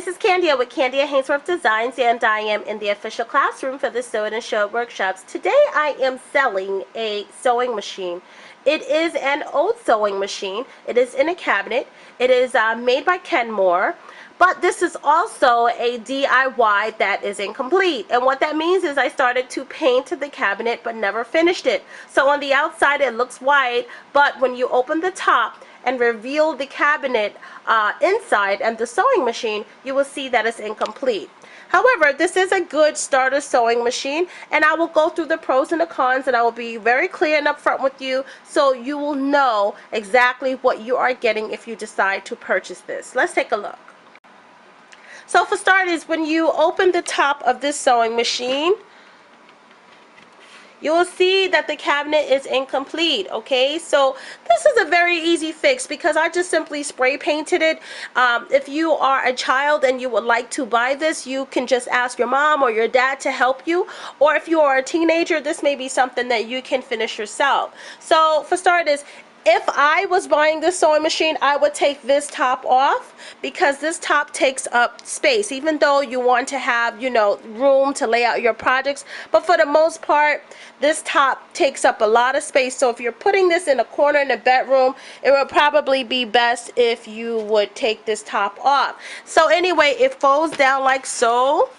this is Kandia with Kandia Haynesworth Designs, and I am in the official classroom for the Sew and Show workshops. Today I am selling a sewing machine. It is an old sewing machine. It is in a cabinet. It is made by Kenmore. But this is also a DIY that is incomplete. And what that means is I started to paint the cabinet but never finished it. So on the outside it looks white, but when you open the top and reveal the cabinet inside and the sewing machine, you will see that it's incomplete. However, this is a good starter sewing machine, and I will go through the pros and the cons, and I will be very clear and upfront with you so you will know exactly what you are getting if you decide to purchase this. Let's take a look. So for starters, when you open the top of this sewing machine, you will see that the cabinet is incomplete. Okay, so this is a very easy fix because I just simply spray painted it. If you are a child and you would like to buy this, you can just ask your mom or your dad to help you, or if you are a teenager, this may be something that you can finish yourself. So for starters, if I was buying this sewing machine, I would take this top off because this top takes up space, even though you want to have, room to lay out your projects. But for the most part, this top takes up a lot of space. So if you're putting this in a corner in the bedroom, it would probably be best if you would take this top off. So anyway, it folds down like so.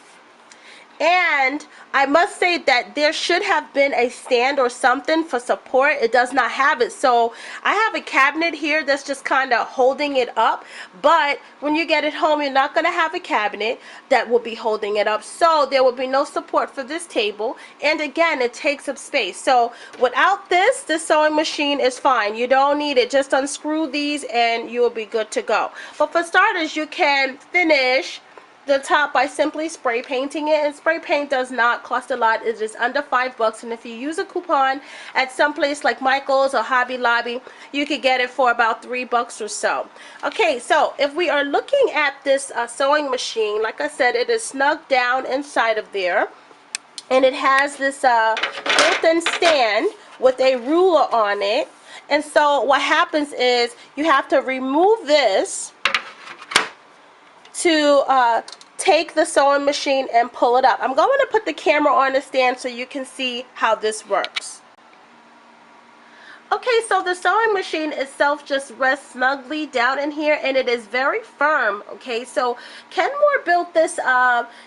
And I must say that there should have been a stand or something for support. It does not have it. So I have a cabinet here that's just kind of holding it up. But when you get it home, you're not going to have a cabinet that will be holding it up. So there will be no support for this table. And again, it takes up space. So without this sewing machine is fine. You don't need it. Just unscrew these and you will be good to go. But for starters, you can finish the top by simply spray painting it, and spray paint does not cost a lot. It is under $5, and if you use a coupon at some place like Michael's or Hobby Lobby, you could get it for about $3 or so. Okay, so if we are looking at this sewing machine, like I said, it is snug down inside of there, and it has this built-in stand with a ruler on it. And so what happens is you have to remove this to take the sewing machine and pull it up. I'm going to put the camera on the stand so you can see how this works. Okay, so the sewing machine itself just rests snugly down in here, and it is very firm. Okay, so Kenmore built this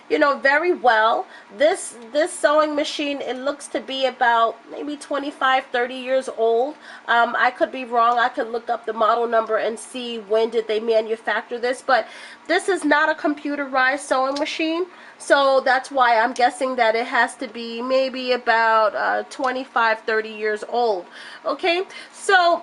very well. This sewing machine, it looks to be about maybe 25-30 years old. I could be wrong. I could look up the model number and see when did they manufacture this, but this is not a computerized sewing machine, so that's why I'm guessing that it has to be maybe about 25-30 years old. Okay, so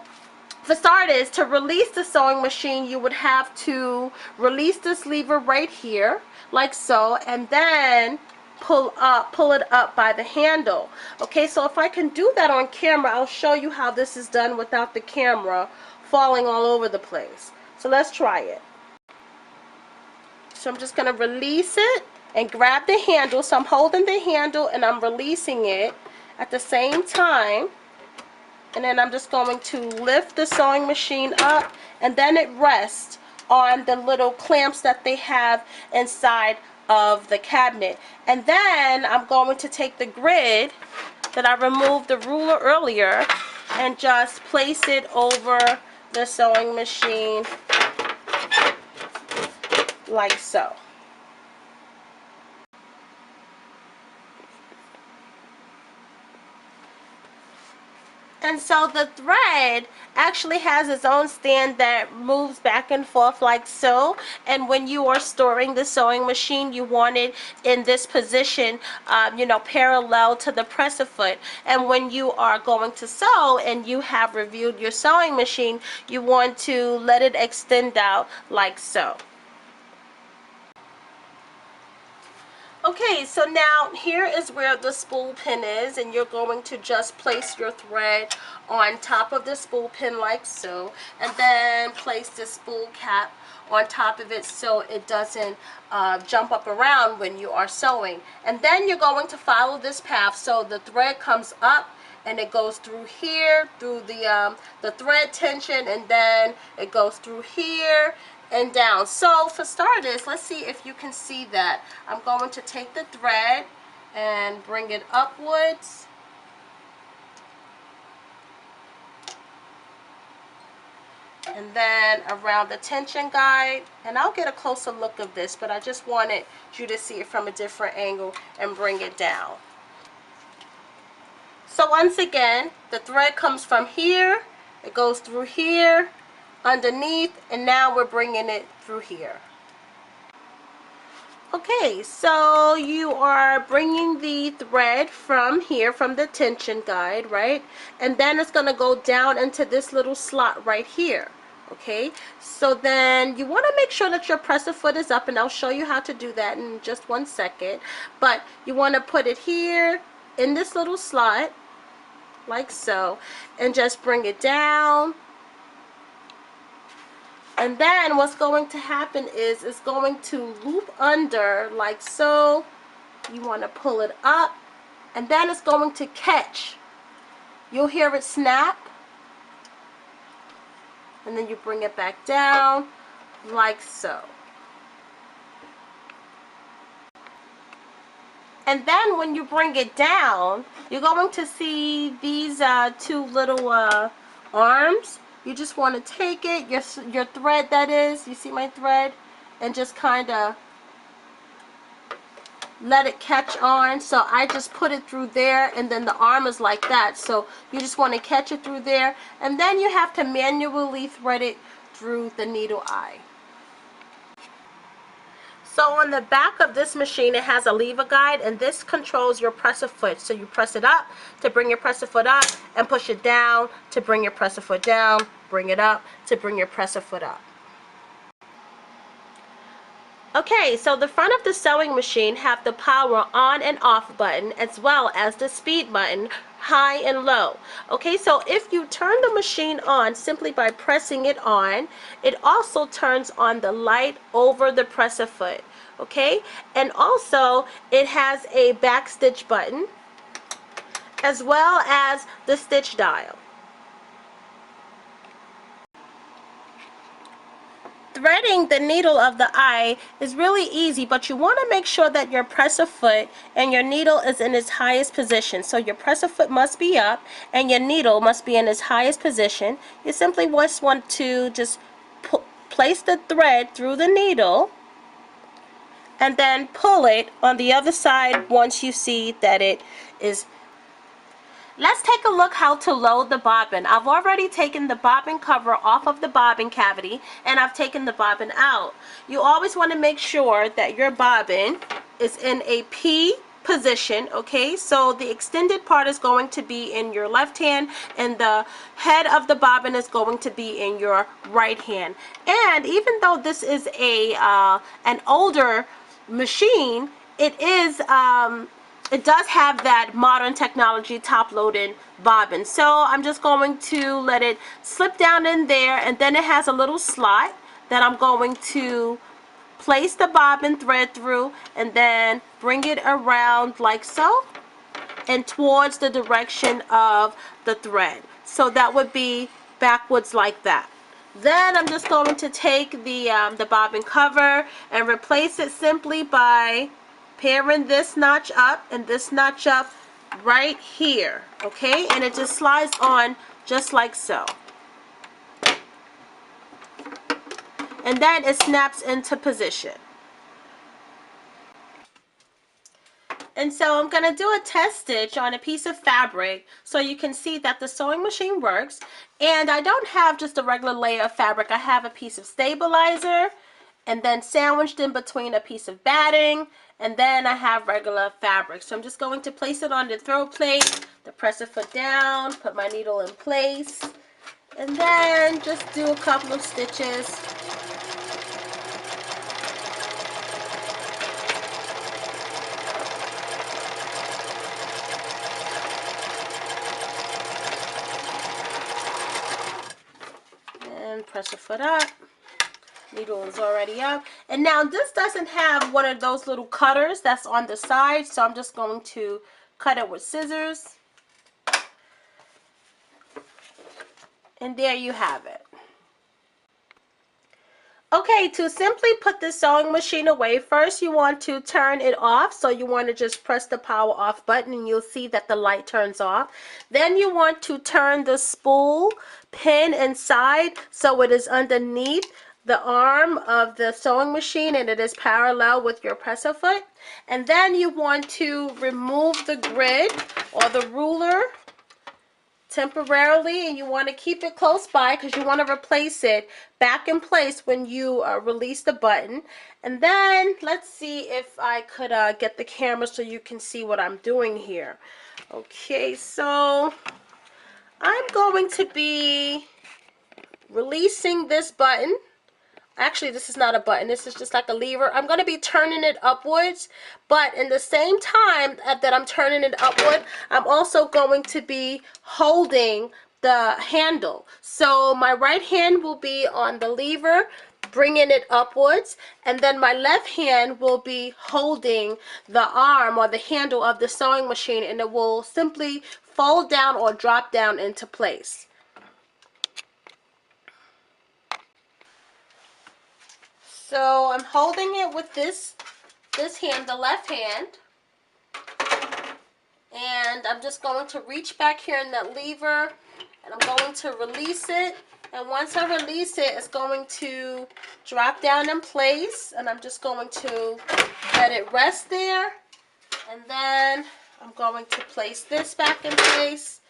for starters, to release the sewing machine, you would have to release this lever right here, like so, and then pull it up by the handle. Okay, so if I can do that on camera, I'll show you how this is done without the camera falling all over the place. So let's try it. So I'm just going to release it and grab the handle. So I'm holding the handle and I'm releasing it at the same time. And then I'm just going to lift the sewing machine up, and then it rests on the little clamps that they have inside of the cabinet. And then I'm going to take the grid that I removed the ruler earlier and just place it over the sewing machine like so. And so the thread actually has its own stand that moves back and forth like so. And when you are storing the sewing machine, you want it in this position, parallel to the presser foot. And when you are going to sew and you have reviewed your sewing machine, you want to let it extend out like so. Okay, so now here is where the spool pin is, and you're going to just place your thread on top of the spool pin like so, and then place the spool cap on top of it so it doesn't jump up around when you are sewing. And then you're going to follow this path, so the thread comes up and it goes through here, through the thread tension, and then it goes through here and down. So for starters, let's see if you can see that. I'm going to take the thread and bring it upwards. And then around the tension guide, and I'll get a closer look of this, but I just wanted you to see it from a different angle and bring it down. So once again, the thread comes from here, it goes through here, underneath, and now we're bringing it through here. Okay, so you are bringing the thread from here, from the tension guide, right? And then it's going to go down into this little slot right here. Okay, so then you want to make sure that your presser foot is up, and I'll show you how to do that in just 1 second. But you want to put it here in this little slot, like so, and just bring it down. And then what's going to happen is it's going to loop under like so. You want to pull it up, and then it's going to catch. You'll hear it snap, and then you bring it back down like so. And then when you bring it down, you're going to see these two little arms. You just want to take it, your thread that is, you see my thread, and just kind of let it catch on. So I just put it through there, and then the arm is like that. So you just want to catch it through there, and then you have to manually thread it through the needle eye. So on the back of this machine, it has a lever guide, and this controls your presser foot. So you press it up to bring your presser foot up, and push it down to bring your presser foot down, bring it up to bring your presser foot up. Okay, so the front of the sewing machine have the power on and off button, as well as the speed button, high and low. Okay, so if you turn the machine on simply by pressing it on, it also turns on the light over the presser foot. Okay, and also it has a back stitch button, as well as the stitch dial. Threading the needle of the eye is really easy, but you want to make sure that your presser foot and your needle is in its highest position. So your presser foot must be up and your needle must be in its highest position. You simply just want to place the thread through the needle and then pull it on the other side once you see that it is. Let's take a look how to load the bobbin. I've already taken the bobbin cover off of the bobbin cavity, and I've taken the bobbin out. You always want to make sure that your bobbin is in a P position, okay? So the extended part is going to be in your left hand, and the head of the bobbin is going to be in your right hand. And even though this is an older machine, it does have that modern technology top-loaded bobbin. So I'm just going to let it slip down in there, and then it has a little slot that I'm going to place the bobbin thread through, and then bring it around like so, and towards the direction of the thread. So that would be backwards like that. Then I'm just going to take the bobbin cover and replace it simply by pairing this notch up and this notch up right here, okay? And it just slides on just like so. And then it snaps into position. And so I'm going to do a test stitch on a piece of fabric so you can see that the sewing machine works. And I don't have just a regular layer of fabric. I have a piece of stabilizer, and then sandwiched in between a piece of batting, and then I have regular fabric. So I'm just going to place it on the throw plate, the presser foot down, put my needle in place, and then just do a couple of stitches. And presser foot up. Needle is already up, and now this doesn't have one of those little cutters that's on the side, so I'm just going to cut it with scissors, and there you have it. Okay, to simply put the sewing machine away, first you want to turn it off. So you want to just press the power off button and you'll see that the light turns off. Then you want to turn the spool pin inside so it is underneath the arm of the sewing machine and it is parallel with your presser foot. And then you want to remove the grid or the ruler temporarily, and you want to keep it close by because you want to replace it back in place when you release the button. And then let's see if I could get the camera so you can see what I'm doing here. Okay, so I'm going to be releasing this button. Actually, this is not a button. This is just like a lever. I'm going to be turning it upwards, but in the same time that I'm turning it upward, I'm also going to be holding the handle. So my right hand will be on the lever, bringing it upwards, and then my left hand will be holding the arm or the handle of the sewing machine, and it will simply fold down or drop down into place. So I'm holding it with this hand, the left hand, and I'm just going to reach back here in that lever, and I'm going to release it. And once I release it, it's going to drop down in place, and I'm just going to let it rest there. And then I'm going to place this back in place,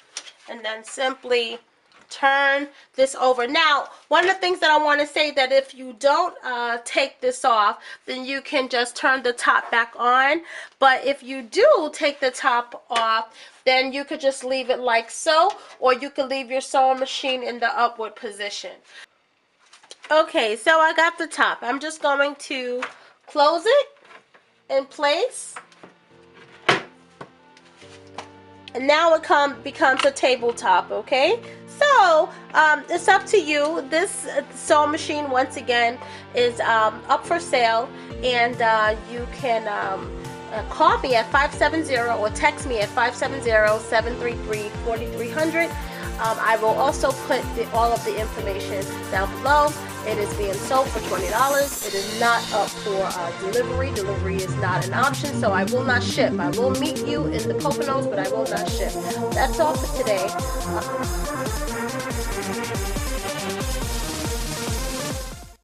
and then simply turn this over. Now, one of the things that I want to say that if you don't take this off, then you can just turn the top back on. But if you do take the top off, then you could just leave it like so, or you could leave your sewing machine in the upward position. Okay, so I got the top. I'm just going to close it in place. And now it becomes a tabletop, okay? So, it's up to you. This sewing machine, once again, is up for sale. And you can call me at 570 or text me at 570-733-4300. I will also put all of the information down below. It is being sold for $20. It is not up for delivery. Delivery is not an option, so I will not ship. I will meet you in the Poconos, but I will not ship. That's all for today.